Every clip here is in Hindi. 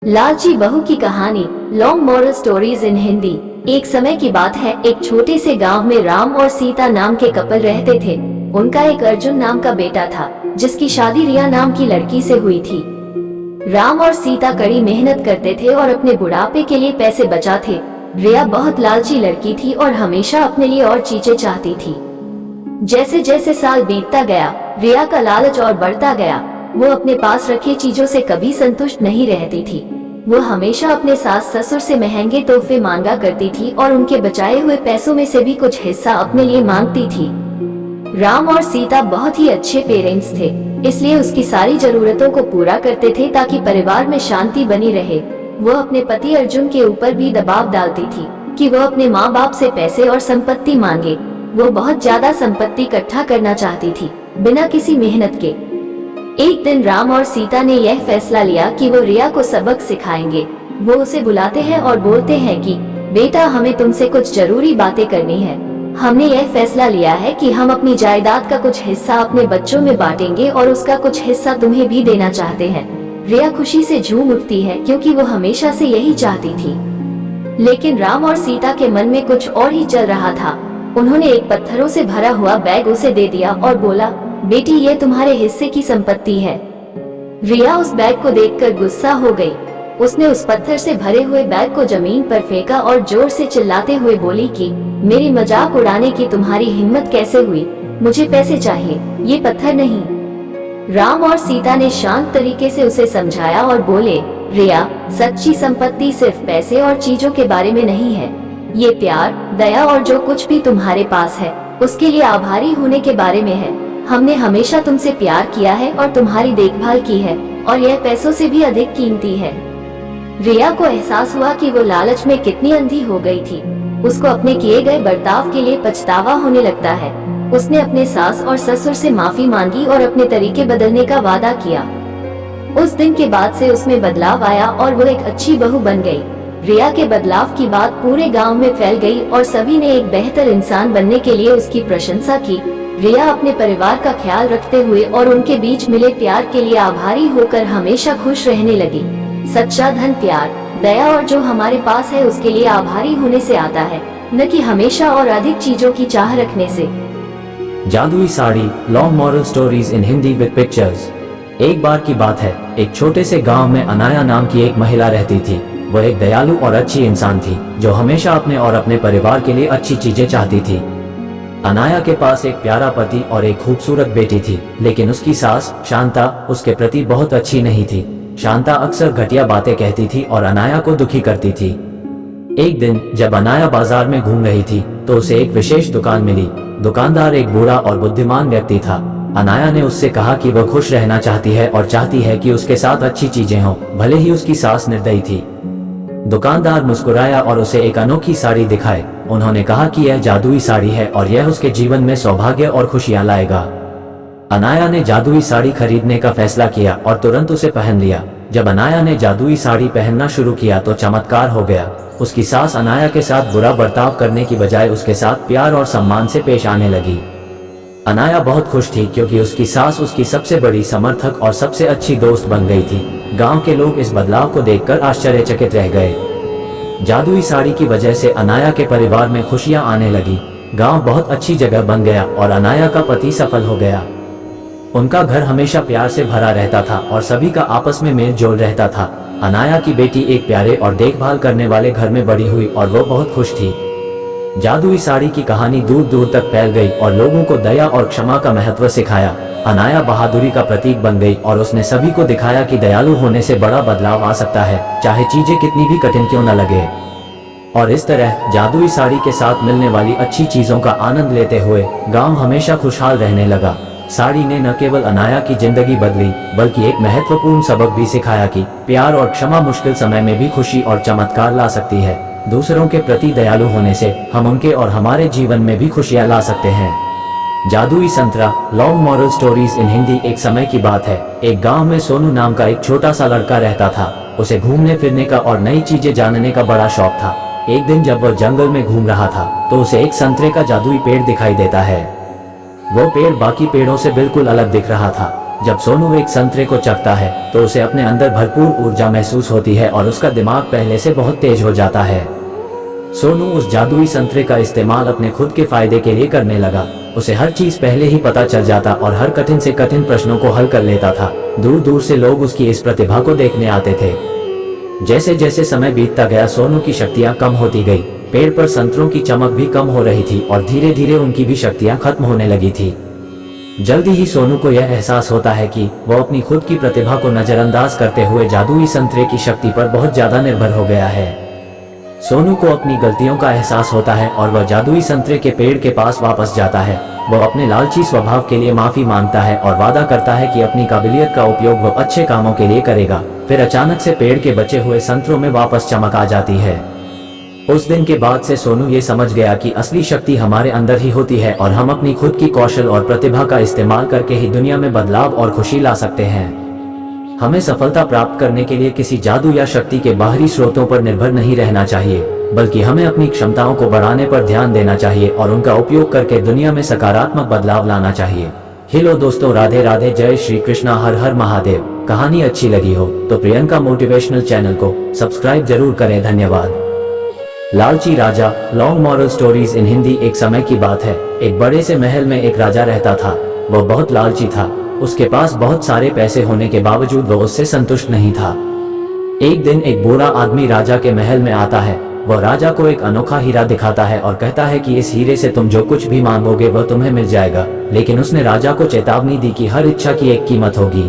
लालची बहू की कहानी। Long moral stories in Hindi. एक समय की बात है, एक छोटे से गांव में राम और सीता नाम के कपल रहते थे। उनका एक अर्जुन नाम का बेटा था, जिसकी शादी रिया नाम की लड़की से हुई थी। राम और सीता कड़ी मेहनत करते थे और अपने बुढ़ापे के लिए पैसे बचाते। रिया बहुत लालची लड़की थी और हमेशा अपने लिए और चीजें चाहती थी। जैसे जैसे साल बीतता गया, रिया का लालच और बढ़ता गया। वो अपने पास रखे चीजों से कभी संतुष्ट नहीं रहती थी। वो हमेशा अपने सास ससुर से महंगे तोहफे मांगा करती थी और उनके बचाए हुए पैसों में से भी कुछ हिस्सा अपने लिए मांगती थी। राम और सीता बहुत ही अच्छे पेरेंट्स थे, इसलिए उसकी सारी जरूरतों को पूरा करते थे ताकि परिवार में शांति बनी रहे। वो अपने पति अर्जुन के ऊपर भी दबाव डालती थी कि वो अपने माँ बाप से पैसे और संपत्ति मांगे। वो बहुत ज्यादा संपत्ति इकट्ठा करना चाहती थी, बिना किसी मेहनत के। एक दिन राम और सीता ने यह फैसला लिया कि वो रिया को सबक सिखाएंगे। वो उसे बुलाते हैं और बोलते हैं कि बेटा, हमें तुमसे कुछ जरूरी बातें करनी है। हमने यह फैसला लिया है कि हम अपनी जायदाद का कुछ हिस्सा अपने बच्चों में बांटेंगे और उसका कुछ हिस्सा तुम्हें भी देना चाहते हैं। रिया खुशी से झूम उठती है, क्योंकि वो हमेशा से यही चाहती थी। लेकिन राम और सीता के मन में कुछ और ही चल रहा था। उन्होंने एक पत्थरों से भरा हुआ बैग उसे दे दिया और बोला, बेटी, ये तुम्हारे हिस्से की संपत्ति है। रिया उस बैग को देखकर गुस्सा हो गई। उसने उस पत्थर से भरे हुए बैग को जमीन पर फेंका और जोर से चिल्लाते हुए बोली कि मेरी मजाक उड़ाने की तुम्हारी हिम्मत कैसे हुई? मुझे पैसे चाहिए, ये पत्थर नहीं। राम और सीता ने शांत तरीके से उसे समझाया और बोले, रिया, सच्ची संपत्ति सिर्फ पैसे और चीजों के बारे में नहीं है। ये प्यार, दया और जो कुछ भी तुम्हारे पास है उसके लिए आभारी होने के बारे में है। हमने हमेशा तुमसे प्यार किया है और तुम्हारी देखभाल की है, और यह पैसों से भी अधिक कीमती है। रिया को एहसास हुआ कि वो लालच में कितनी अंधी हो गई थी। उसको अपने किए गए बर्ताव के लिए पछतावा होने लगता है। उसने अपने सास और ससुर से माफी मांगी और अपने तरीके बदलने का वादा किया। उस दिन के बाद से उसमें बदलाव आया और वो एक अच्छी बहू बन गई। रिया के बदलाव की बात पूरे गांव में फैल गई और सभी ने एक बेहतर इंसान बनने के लिए उसकी प्रशंसा की। रिया अपने परिवार का ख्याल रखते हुए और उनके बीच मिले प्यार के लिए आभारी होकर हमेशा खुश रहने लगी। सच्चा धन प्यार, दया और जो हमारे पास है उसके लिए आभारी होने से आता है, न कि हमेशा और अधिक चीजों की चाह रखने से। जादुई sari. Long moral stories in Hindi with pictures. एक बार की बात है, एक छोटे से गांव में अनाया नाम की एक महिला रहती थी। वह एक दयालु और अच्छी इंसान थी, जो हमेशा अपने और अपने परिवार के लिए अच्छी चीजें चाहती थी। अनाया के पास एक प्यारा पति और एक खूबसूरत बेटी थी, लेकिन उसकी सास शांता उसके प्रति बहुत अच्छी नहीं थी। शांता अक्सर घटिया बातें कहती थी और अनाया को दुखी करती थी। एक दिन जब अनाया बाजार में घूम रही थी, तो उसे एक विशेष दुकान मिली। दुकानदार एक बूढ़ा और बुद्धिमान व्यक्ति था। अनाया ने उससे कहा कि वह खुश रहना चाहती है और चाहती है कि उसके साथ अच्छी चीजें हों, भले ही उसकी सास निर्दयी थी। दुकानदार मुस्कुराया और उसे एक अनोखी साड़ी दिखाई। उन्होंने कहा कि यह जादुई साड़ी है और यह उसके जीवन में सौभाग्य और खुशियां लाएगा। अनाया ने जादुई साड़ी खरीदने का फैसला किया और तुरंत उसे पहन लिया। जब अनाया ने जादुई साड़ी पहनना शुरू किया तो चमत्कार हो गया। उसकी सास अनाया के साथ बुरा बर्ताव करने की बजाय उसके साथ प्यार और सम्मान से पेश आने लगी। अनाया बहुत खुश थी, क्योंकि उसकी सास उसकी सबसे बड़ी समर्थक और सबसे अच्छी दोस्त बन गई थी। गांव के लोग इस बदलाव को देखकर आश्चर्यचकित रह गए। जादुई साड़ी की वजह से अनाया के परिवार में खुशियां आने लगी। गांव बहुत अच्छी जगह बन गया और अनाया का पति सफल हो गया। उनका घर हमेशा प्यार से भरा रहता था और सभी का आपस में मेल जोल रहता था। अनाया की बेटी एक प्यारे और देखभाल करने वाले घर में बड़ी हुई और वो बहुत खुश थी। जादुई साड़ी की कहानी दूर दूर तक फैल गई और लोगों को दया और क्षमा का महत्व सिखाया। अनाया बहादुरी का प्रतीक बन गई और उसने सभी को दिखाया कि दयालु होने से बड़ा बदलाव आ सकता है, चाहे चीजें कितनी भी कठिन क्यों न लगे। और इस तरह जादुई साड़ी के साथ मिलने वाली अच्छी चीजों का आनंद लेते हुए गांव हमेशा खुशहाल रहने लगा। साड़ी ने न केवल अनाया की जिंदगी बदली, बल्कि एक महत्वपूर्ण सबक भी सिखाया कि प्यार और क्षमा मुश्किल समय में भी खुशी और चमत्कार ला सकती है। दूसरों के प्रति दयालु होने से हम उनके और हमारे जीवन में भी खुशियां ला सकते हैं। जादुई संतरा। Long moral stories in Hindi. एक समय की बात है, एक गांव में सोनू नाम का एक छोटा सा लड़का रहता था। उसे घूमने फिरने का और नई चीजें जानने का बड़ा शौक था। एक दिन जब वह जंगल में घूम रहा था, तो उसे एक संतरे का जादुई पेड़ दिखाई देता है। वो पेड़ बाकी पेड़ों से बिल्कुल अलग दिख रहा था। जब सोनू एक संतरे को चखता है तो उसे अपने अंदर भरपूर ऊर्जा महसूस होती है और उसका दिमाग पहले से बहुत तेज हो जाता है। सोनू उस जादुई संतरे का इस्तेमाल अपने खुद के फायदे के लिए करने लगा। उसे हर चीज पहले ही पता चल जाता और हर कठिन से कठिन प्रश्नों को हल कर लेता था। दूर दूर से लोग उसकी इस प्रतिभा को देखने आते थे। जैसे जैसे समय बीतता गया सोनू की शक्तियां कम होती गई। पेड़ पर संतरों की चमक भी कम हो रही थी और धीरे धीरे उनकी भी शक्तियां खत्म होने लगी थी। जल्दी ही सोनू को यह एहसास होता है कि वो अपनी खुद की प्रतिभा को नजरअंदाज करते हुए जादुई संतरे की शक्ति पर बहुत ज्यादा निर्भर हो गया है। सोनू को अपनी गलतियों का एहसास होता है और वह जादुई संतरे के पेड़ के पास वापस जाता है। वह अपने लालची स्वभाव के लिए माफी मांगता है और वादा करता है कि अपनी काबिलियत का उपयोग वह अच्छे कामों के लिए करेगा। फिर अचानक से पेड़ के बचे हुए संतरों में वापस चमक आ जाती है। उस दिन के बाद से सोनू ये समझ गया कि असली शक्ति हमारे अंदर ही होती है और हम अपनी खुद की कौशल और प्रतिभा का इस्तेमाल करके ही दुनिया में बदलाव और खुशी ला सकते हैं। हमें सफलता प्राप्त करने के लिए किसी जादू या शक्ति के बाहरी स्रोतों पर निर्भर नहीं रहना चाहिए, बल्कि हमें अपनी क्षमताओं को बढ़ाने पर ध्यान देना चाहिए और उनका उपयोग करके दुनिया में सकारात्मक बदलाव लाना चाहिए। हेलो दोस्तों, राधे राधे, जय श्री कृष्णा, हर हर महादेव। कहानी अच्छी लगी हो तो प्रियंका मोटिवेशनल चैनल को सब्सक्राइब जरूर करें। धन्यवाद। लालची राजा, long moral stories in Hindi. एक समय की बात है, एक बड़े से महल में एक राजा रहता था। वह बहुत लालची था। उसके पास बहुत सारे पैसे होने के बावजूद वह उससे संतुष्ट नहीं था। एक दिन एक बूढ़ा आदमी राजा के महल में आता है। वह राजा को एक अनोखा हीरा दिखाता है और कहता है कि इस हीरे से तुम जो कुछ भी मांगोगे वह तुम्हें मिल जाएगा। लेकिन उसने राजा को चेतावनी दी कि हर इच्छा की एक कीमत होगी।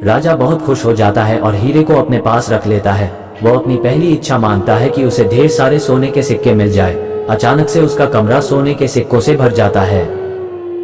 राजा बहुत खुश हो जाता है और हीरे को अपने पास रख लेता है। वो अपनी पहली इच्छा मांगता है कि उसे ढेर सारे सोने के सिक्के मिल जाए। अचानक से उसका कमरा सोने के सिक्कों से भर जाता है।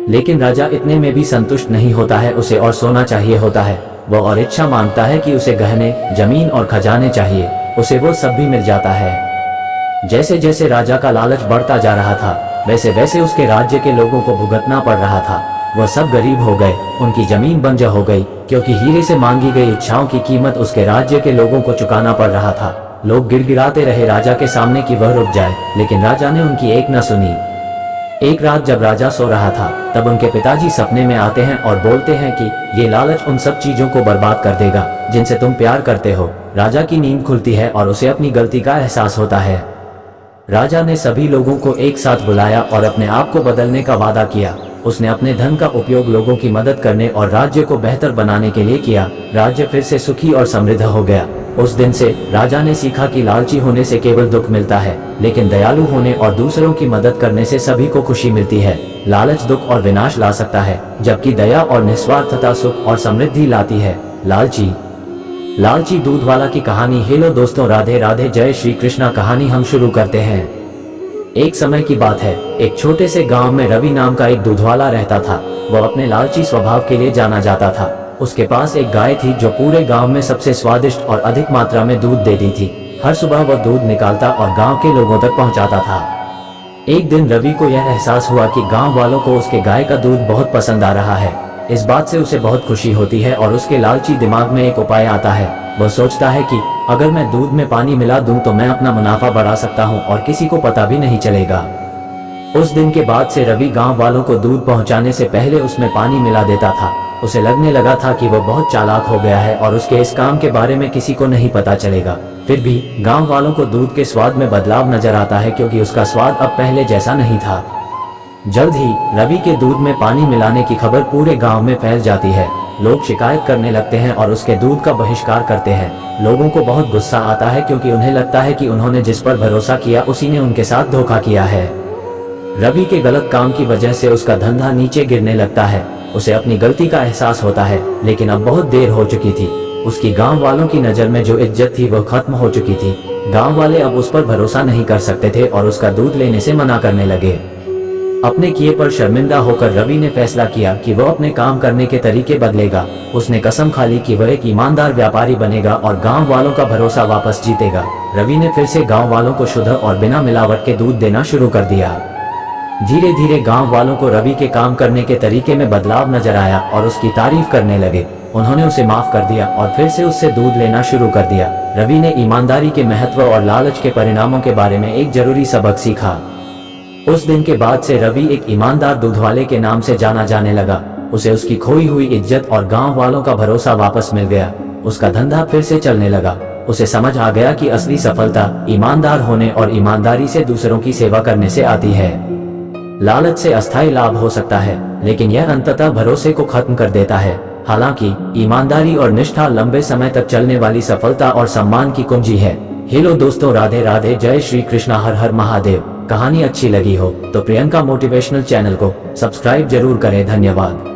लेकिन राजा इतने में भी संतुष्ट नहीं होता है, उसे और सोना चाहिए होता है। वह और इच्छा मांगता है कि उसे गहने, जमीन और खजाने चाहिए। उसे वो सब भी मिल जाता है। जैसे जैसे राजा का लालच बढ़ता जा रहा था, वैसे वैसे उसके राज्य के लोगों को भुगतना पड़ रहा था। वह सब गरीब हो गए, उनकी जमीन बंजर हो गई, क्योंकि हीरे से मांगी गई इच्छाओं की कीमत उसके राज्य के लोगों को चुकाना पड़ रहा था। लोग गिड़गिड़ाते रहे राजा के सामने कि वह रुक जाए, लेकिन राजा ने उनकी एक न सुनी। एक रात जब राजा सो रहा था, तब उनके पिताजी सपने में आते हैं और बोलते हैं कि ये लालच उन सब चीजों को बर्बाद कर देगा जिनसे तुम प्यार करते हो। राजा की नींद खुलती है और उसे अपनी गलती का एहसास होता है। राजा ने सभी लोगों को एक साथ बुलाया और अपने आप को बदलने का वादा किया। उसने अपने धन का उपयोग लोगों की मदद करने और राज्य को बेहतर बनाने के लिए किया। राज्य फिर से सुखी और समृद्ध हो गया। उस दिन से राजा ने सीखा कि लालची होने से केवल दुख मिलता है, लेकिन दयालु होने और दूसरों की मदद करने से सभी को खुशी मिलती है। लालच दुख और विनाश ला सकता है, जबकि दया और निस्वार्थता सुख और समृद्धि लाती है। लालची दूध वाला की कहानी। हेलो दोस्तों, राधे राधे, जय श्री कृष्णा। कहानी हम शुरू करते हैं। एक समय की बात है, एक छोटे से गांव में रवि नाम का एक दूधवाला रहता था। वह अपने लालची स्वभाव के लिए जाना जाता था। उसके पास एक गाय थी जो पूरे गांव में सबसे स्वादिष्ट और अधिक मात्रा में दूध देती थी। हर सुबह वह दूध निकालता और गांव के लोगों तक पहुंचाता था। एक दिन रवि को यह एहसास हुआ कि गांव वालों को उसके गाय का दूध बहुत पसंद आ रहा है। इस बात से उसे बहुत खुशी होती है और उसके लालची दिमाग में एक उपाय आता है। वह सोचता है कि अगर मैं दूध में पानी मिला दूं तो मैं अपना मुनाफा बढ़ा सकता हूं और किसी को पता भी नहीं चलेगा। उस दिन के बाद से रवि गांव वालों को दूध पहुंचाने से पहले उसमें पानी मिला देता था। उसे लगने लगा था कि वह बहुत चालाक हो गया है और उसके इस काम के बारे में किसी को नहीं पता चलेगा। फिर भी गांव वालों को दूध के स्वाद में बदलाव नजर आता है, क्योंकि उसका स्वाद अब पहले जैसा नहीं था। जल्द ही रवि के दूध में पानी मिलाने की खबर पूरे गांव में फैल जाती है। लोग शिकायत करने लगते हैं और उसके दूध का बहिष्कार करते हैं। लोगों को बहुत गुस्सा आता है, क्योंकि उन्हें लगता है कि उन्होंने जिस पर भरोसा किया उसी ने उनके साथ धोखा किया है। रवि के गलत काम की वजह से उसका धंधा नीचे गिरने लगता है। उसे अपनी गलती का एहसास होता है, लेकिन अब बहुत देर हो चुकी थी। उसकी गांव वालों की नजर में जो इज्जत थी वह खत्म हो चुकी थी। गांव वाले अब उस पर भरोसा नहीं कर सकते थे और उसका दूध लेने से मना करने लगे। अपने किए पर शर्मिंदा होकर रवि ने फैसला किया कि वह अपने काम करने के तरीके बदलेगा। उसने कसम खा ली कि वह एक ईमानदार व्यापारी बनेगा और गांव वालों का भरोसा वापस जीतेगा। रवि ने फिर से गांव वालों को शुद्ध और बिना मिलावट के दूध देना शुरू कर दिया। धीरे धीरे गांव वालों को रवि के काम करने के तरीके में बदलाव नजर आया और उसकी तारीफ करने लगे। उन्होंने उसे माफ कर दिया और फिर से उससे दूध लेना शुरू कर दिया। रवि ने ईमानदारी के महत्व और लालच के परिणामों के बारे में एक जरूरी सबक सीखा। उस दिन के बाद से रवि एक ईमानदार दूधवाले के नाम से जाना जाने लगा। उसे उसकी खोई हुई इज्जत और गांव वालों का भरोसा वापस मिल गया। उसका धंधा फिर से चलने लगा। उसे समझ आ गया कि असली सफलता ईमानदार होने और ईमानदारी से दूसरों की सेवा करने से आती है। लालच से अस्थायी लाभ हो सकता है, लेकिन यह अंततः भरोसे को खत्म कर देता है। हालांकि ईमानदारी और निष्ठा लंबे समय तक चलने वाली सफलता और सम्मान की कुंजी है। हेलो दोस्तों, राधे राधे, जय श्री कृष्णा, हर हर महादेव। कहानी अच्छी लगी हो तो प्रियंका मोटिवेशनल चैनल को सब्सक्राइब जरूर करें। धन्यवाद।